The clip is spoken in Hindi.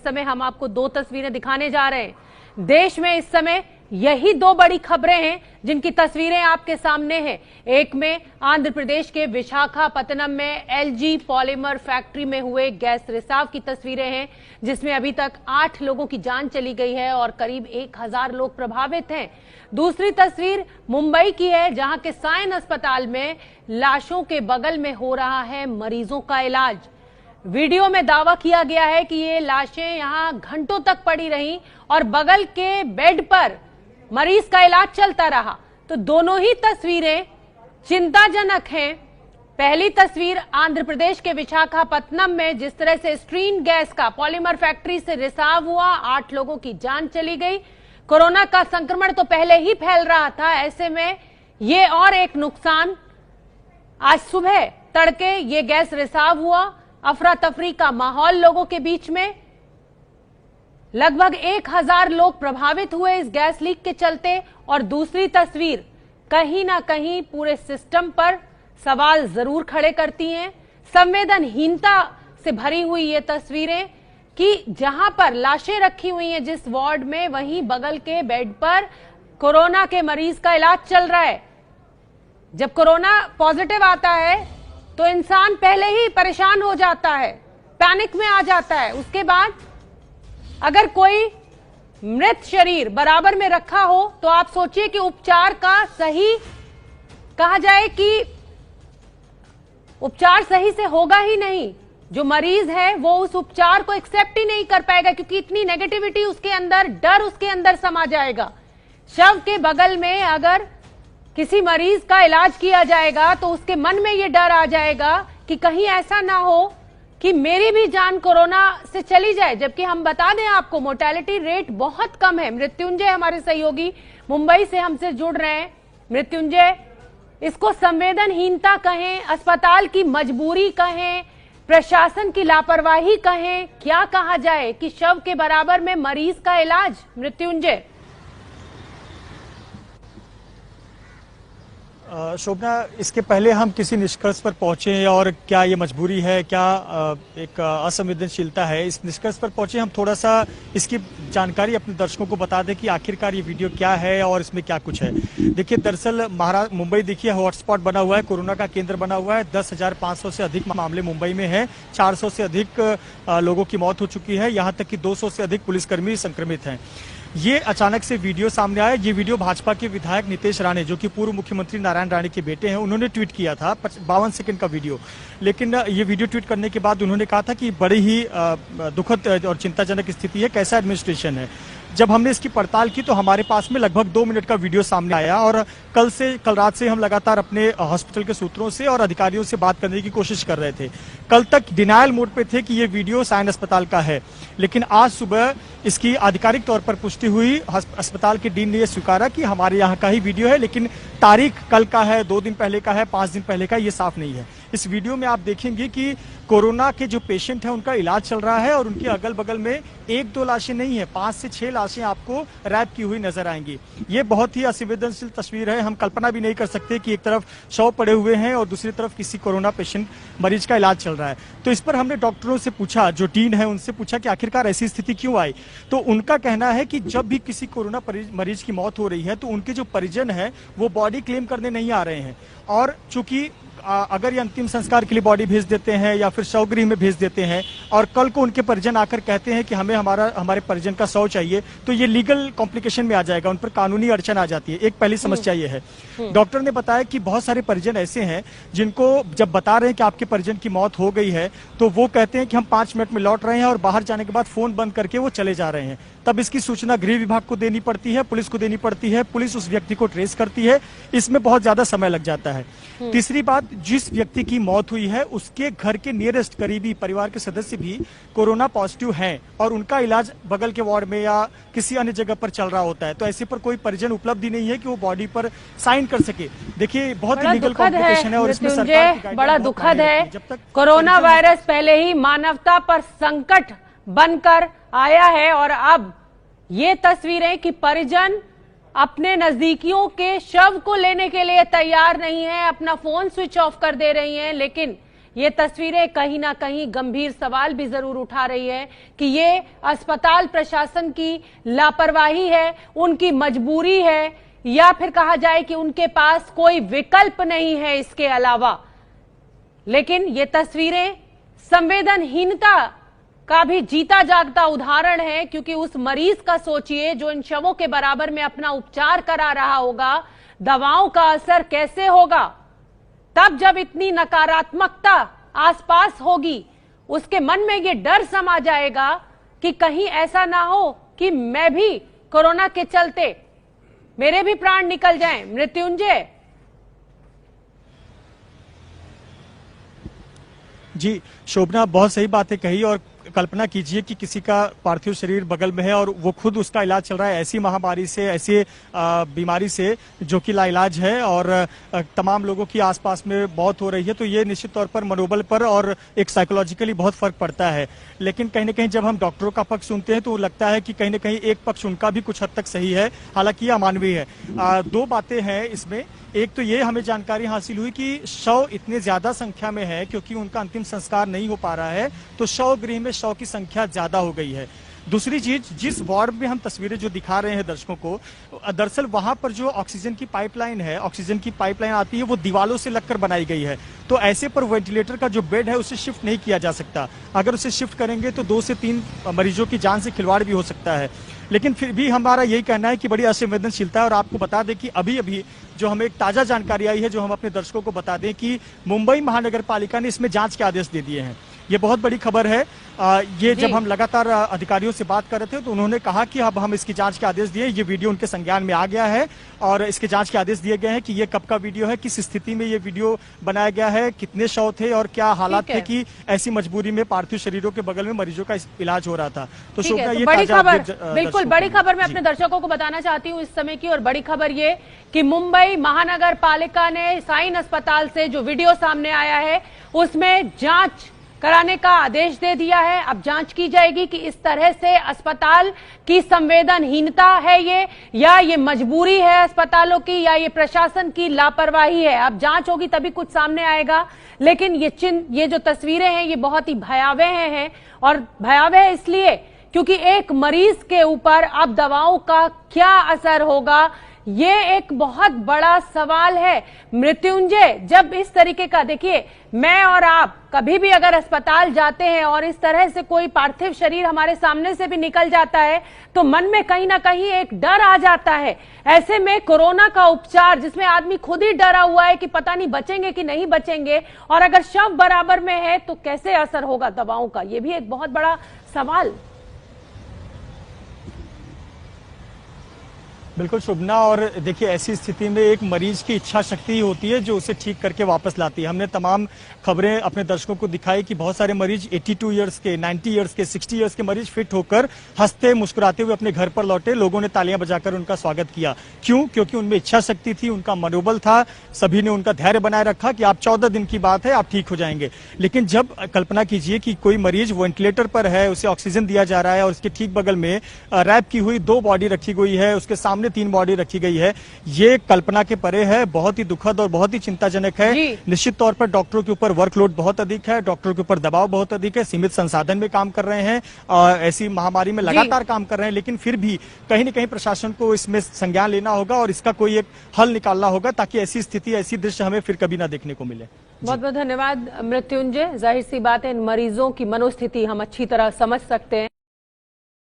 समय हम आपको दो तस्वीरें दिखाने जा रहे हैं। देश में इस समय यही दो बड़ी खबरें हैं जिनकी तस्वीरें आपके सामने हैं। एक में आंध्र प्रदेश के विशाखापत्तनम में एलजी पॉलीमर फैक्ट्री में हुए गैस रिसाव की तस्वीरें हैं, जिसमें अभी तक 8 लोगों की जान चली गई है और करीब 1000 लोग प्रभावित हैं। दूसरी तस्वीर मुंबई की है, जहां के साइन अस्पताल में लाशों के बगल में हो रहा है मरीजों का इलाज। वीडियो में दावा किया गया है कि ये लाशें यहां घंटों तक पड़ी रहीं और बगल के बेड पर मरीज का इलाज चलता रहा। तो दोनों ही तस्वीरें चिंताजनक हैं। पहली तस्वीर आंध्र प्रदेश के विशाखापत्तनम में जिस तरह से स्ट्रीन गैस का पॉलीमर फैक्ट्री से रिसाव हुआ, 8 लोगों की जान चली गई। कोरोना का संक्रमण तो पहले ही फैल रहा था, ऐसे में ये और एक नुकसान। आज सुबह तड़के ये गैस रिसाव हुआ, अफरा तफरी का माहौल लोगों के बीच में। लगभग 1000 लोग प्रभावित हुए इस गैस लीक के चलते। और दूसरी तस्वीर कहीं ना कहीं पूरे सिस्टम पर सवाल जरूर खड़े करती हैं। संवेदनहीनता से भरी हुई ये तस्वीरें कि जहां पर लाशें रखी हुई हैं जिस वार्ड में, वहीं बगल के बेड पर कोरोना के मरीज का इलाज चल रहा है। जब कोरोना पॉजिटिव आता है तो इंसान पहले ही परेशान हो जाता है, पैनिक में आ जाता है। उसके बाद अगर कोई मृत शरीर बराबर में रखा हो तो आप सोचिए कि उपचार का सही कहा जाए कि उपचार सही से होगा ही नहीं। जो मरीज है वो उस उपचार को एक्सेप्ट ही नहीं कर पाएगा, क्योंकि इतनी नेगेटिविटी उसके अंदर, डर उसके अंदर समा जाएगा। शव के बगल में अगर किसी मरीज का इलाज किया जाएगा तो उसके मन में ये डर आ जाएगा कि कहीं ऐसा ना हो कि मेरी भी जान कोरोना से चली जाए। जबकि हम बता दें आपको, मोर्टेलिटी रेट बहुत कम है। मृत्युंजय हमारे सहयोगी मुंबई से हमसे जुड़ रहे हैं। मृत्युंजय, इसको संवेदनहीनता कहें, अस्पताल की मजबूरी कहें, प्रशासन की लापरवाही कहें, क्या कहा जाए कि शव के बराबर में मरीज का इलाज? मृत्युंजय। शोभना, इसके पहले हम किसी निष्कर्ष पर पहुंचे और क्या ये मजबूरी है, क्या एक असंवेदनशीलता है, इस निष्कर्ष पर पहुंचे हम थोड़ा सा इसकी जानकारी अपने दर्शकों को बता दें कि आखिरकार ये वीडियो क्या है और इसमें क्या कुछ है। देखिए, दरअसल मुंबई देखिए हॉटस्पॉट बना हुआ है, कोरोना का केंद्र बना हुआ है। 10,500 से अधिक मामले मुंबई में है, 400 से अधिक लोगों की मौत हो चुकी है, यहाँ तक कि 200 से अधिक पुलिसकर्मी संक्रमित हैं। ये अचानक से वीडियो सामने आया। ये वीडियो भाजपा के विधायक नितेश राणे, जो कि पूर्व मुख्यमंत्री नारायण राणे के बेटे हैं, उन्होंने ट्वीट किया था। 52 सेकंड का वीडियो। लेकिन ये वीडियो ट्वीट करने के बाद उन्होंने कहा था कि बड़ी ही दुखद और चिंताजनक स्थिति है, कैसा एडमिनिस्ट्रेशन है। जब हमने इसकी पड़ताल की तो हमारे पास में लगभग 2 मिनट का वीडियो सामने आया और कल रात से हम लगातार अपने हॉस्पिटल के सूत्रों से और अधिकारियों से बात करने की कोशिश कर रहे थे। कल तक डिनायल मोड पे थे कि ये वीडियो साइन अस्पताल का है, लेकिन आज सुबह इसकी आधिकारिक तौर पर पुष्टि हुई। अस्पताल के डीन ने यह स्वीकारा कि हमारे यहाँ का ही वीडियो है, लेकिन तारीख कल का है, 2 दिन पहले का है, 5 दिन पहले का, ये साफ नहीं है। इस वीडियो में आप देखेंगे कि कोरोना के जो पेशेंट हैं उनका इलाज चल रहा है और उनके अगल बगल में 1-2 लाशें नहीं है, 5 से 6 लाशें आपको रैप की हुई नजर आएंगी। ये बहुत ही असंवेदनशील तस्वीर है। हम कल्पना भी नहीं कर सकते कि एक तरफ शव पड़े हुए हैं और दूसरी तरफ किसी कोरोना पेशेंट मरीज का इलाज चल रहा है। तो इस पर हमने डॉक्टरों से पूछा, जो डीन है उनसे पूछा कि आखिरकार ऐसी स्थिति क्यों आई। तो उनका कहना है कि जब भी किसी कोरोना मरीज की मौत हो रही है तो उनके जो परिजन है वो बॉडी क्लेम करने नहीं आ रहे हैं, और चूंकि अगर ये अंतिम संस्कार के लिए बॉडी भेज देते हैं या फिर शवगृह में भेज देते हैं और कल को उनके परिजन आकर कहते हैं कि हमें हमारे परिजन का शव चाहिए, तो ये लीगल कॉम्प्लिकेशन में आ जाएगा, उन पर कानूनी अड़चन आ जाती है। एक पहली समस्या ये है। डॉक्टर ने बताया कि बहुत सारे परिजन ऐसे हैं जिनको जब बता रहे हैं कि आपके परिजन की मौत हो गई है तो वो कहते हैं कि हम 5 मिनट में लौट रहे हैं और बाहर जाने के बाद फोन बंद करके वो चले जा रहे हैं। तब इसकी सूचना गृह विभाग को देनी पड़ती है, पुलिस को देनी पड़ती है, पुलिस उस व्यक्ति को ट्रेस करती है, इसमें बहुत ज्यादा समय लग जाता है। तीसरी बात, जिस व्यक्ति की मौत हुई है उसके घर के नियरेस्ट करीबी परिवार के सदस्य भी कोरोना पॉजिटिव हैं और उनका इलाज बगल के वार्ड में या किसी अन्य जगह पर चल रहा होता है, तो ऐसे पर कोई परिजन उपलब्ध ही नहीं है कि वो बॉडी पर साइन कर सके। देखिए, बहुत ही लीगल कॉम्प्लिकेशन है और इसमें सरकार की बड़ा दुखद है। कोरोना वायरस पहले ही मानवता पर संकट बनकर आया है और अब ये तस्वीरें कि परिजन अपने नजदीकियों के शव को लेने के लिए तैयार नहीं है, अपना फोन स्विच ऑफ कर दे रही हैं। लेकिन ये तस्वीरें कहीं ना कहीं गंभीर सवाल भी जरूर उठा रही है कि ये अस्पताल प्रशासन की लापरवाही है, उनकी मजबूरी है, या फिर कहा जाए कि उनके पास कोई विकल्प नहीं है इसके अलावा। लेकिन ये तस्वीरें संवेदनहीनता का भी जीता जागता उदाहरण है, क्योंकि उस मरीज का सोचिए जो इन शवों के बराबर में अपना उपचार करा रहा होगा, दवाओं का असर कैसे होगा। तब जब इतनी नकारात्मकता आसपास होगी, उसके मन में ये डर समा जाएगा कि कहीं ऐसा ना हो कि मैं भी कोरोना के चलते मेरे भी प्राण निकल जाएं। मृत्युंजय जी, शोभना बहुत सही बातें कही। और कल्पना कीजिए कि किसी का पार्थिव शरीर बगल में है और वो खुद उसका इलाज चल रहा है ऐसी महामारी से, ऐसी बीमारी से जो कि लाइलाज है, और तमाम लोगों की आसपास में मौत हो रही है। तो ये निश्चित तौर पर मनोबल पर और एक साइकोलॉजिकली बहुत फर्क पड़ता है। लेकिन कहीं ना कहीं जब हम डॉक्टरों का पक्ष सुनते हैं तो लगता है कि कहीं ना कहीं एक पक्ष उनका भी कुछ हद तक सही है, हालांकि यह अमानवीय है। दो बातें हैं इसमें। एक तो ये हमें जानकारी हासिल हुई कि शव इतने ज्यादा संख्या में है क्योंकि उनका अंतिम संस्कार नहीं हो पा रहा है, तो शव गृह में शव की संख्या ज्यादा हो गई है। दूसरी चीज, जिस वार्ड में हम तस्वीरें जो दिखा रहे हैं दर्शकों को, दरअसल वहां पर जो ऑक्सीजन की पाइपलाइन है, ऑक्सीजन की पाइपलाइन आती है, वो दीवालों से लगकर बनाई गई है। तो ऐसे पर वेंटिलेटर का जो बेड है उसे शिफ्ट नहीं किया जा सकता। अगर उसे शिफ्ट करेंगे तो 2 से 3 मरीजों की जान से खिलवाड़ भी हो सकता है। लेकिन फिर भी हमारा यही कहना है कि बड़ी असंवेदनशीलता है। और आपको बता दें कि अभी अभी जो हमें एक ताजा जानकारी आई है, जो हम अपने दर्शकों को बता दें कि मुंबई महानगर पालिका ने इसमें जांच के आदेश दे दिए हैं। ये बहुत बड़ी खबर है। ये जब हम लगातार अधिकारियों से बात कर रहे थे तो उन्होंने कहा कि अब हम इसकी जांच के आदेश दिए। ये वीडियो उनके संज्ञान में आ गया है और इसके जांच के आदेश दिए गए हैं कि ये कब का वीडियो है, किस स्थिति में ये वीडियो बनाया गया है, कितने शव थे और क्या हालात थे कि ऐसी मजबूरी में पार्थिव शरीरों के बगल में मरीजों का इलाज हो रहा था। तो शोभना, ये बड़ी खबर, बिल्कुल बड़ी खबर मैं अपने दर्शकों को बताना चाहती हूँ इस समय की। और बड़ी खबर ये कि मुंबई महानगर पालिका ने साइन अस्पताल से जो वीडियो सामने आया है उसमें जांच कराने का आदेश दे दिया है। अब जांच की जाएगी कि इस तरह से अस्पताल की संवेदनहीनता है ये, या ये मजबूरी है अस्पतालों की, या ये प्रशासन की लापरवाही है। अब जांच होगी तभी कुछ सामने आएगा। लेकिन ये जो तस्वीरें हैं ये बहुत ही भयावह हैं, और भयावह इसलिए क्योंकि एक मरीज के ऊपर अब दवाओं का क्या असर होगा, ये एक बहुत बड़ा सवाल है। मृत्युंजय, जब इस तरीके का, देखिए मैं और आप कभी भी अगर अस्पताल जाते हैं और इस तरह से कोई पार्थिव शरीर हमारे सामने से भी निकल जाता है तो मन में कहीं ना कहीं एक डर आ जाता है। ऐसे में कोरोना का उपचार जिसमें आदमी खुद ही डरा हुआ है कि पता नहीं बचेंगे कि नहीं बचेंगे, और अगर शव बराबर में है तो कैसे असर होगा दवाओं का, ये भी एक बहुत बड़ा सवाल। बिल्कुल शोभना, और देखिए ऐसी स्थिति में एक मरीज की इच्छा शक्ति ही होती है जो उसे ठीक करके वापस लाती है। हमने तमाम खबरें अपने दर्शकों को दिखाई कि बहुत सारे मरीज 82 इयर्स के, 90 इयर्स के, 60 इयर्स के मरीज फिट होकर हंसते मुस्कुराते हुए अपने घर पर लौटे। लोगों ने तालियां बजाकर उनका स्वागत किया। क्यों? क्योंकि उनमें इच्छा शक्ति थी, उनका मनोबल था, सभी ने उनका धैर्य बनाए रखा कि आप 14 दिन की बात है, आप ठीक हो जाएंगे। लेकिन जब कल्पना कीजिए कि कोई मरीज वेंटिलेटर पर है, उसे ऑक्सीजन दिया जा रहा है और उसके ठीक बगल में रैप की हुई 2 बॉडी रखी गई है, उसके सामने 3 बॉडी रखी गई है, ये कल्पना के परे है। बहुत ही दुखद और बहुत ही चिंताजनक है। निश्चित तौर पर डॉक्टरों के ऊपर वर्कलोड बहुत अधिक है, डॉक्टरों के ऊपर दबाव बहुत अधिक है, सीमित संसाधन में काम कर रहे हैं, ऐसी महामारी में लगातार काम कर रहे हैं। लेकिन फिर भी कहीं न कहीं प्रशासन को इसमें संज्ञान लेना होगा और इसका कोई एक हल निकालना होगा ताकि ऐसी स्थिति, ऐसी दृश्य हमें फिर कभी ना देखने को मिले। बहुत बहुत धन्यवाद मृत्युंजय। जाहिर सी बात है इन मरीजों की मनोस्थिति हम अच्छी तरह समझ सकते हैं।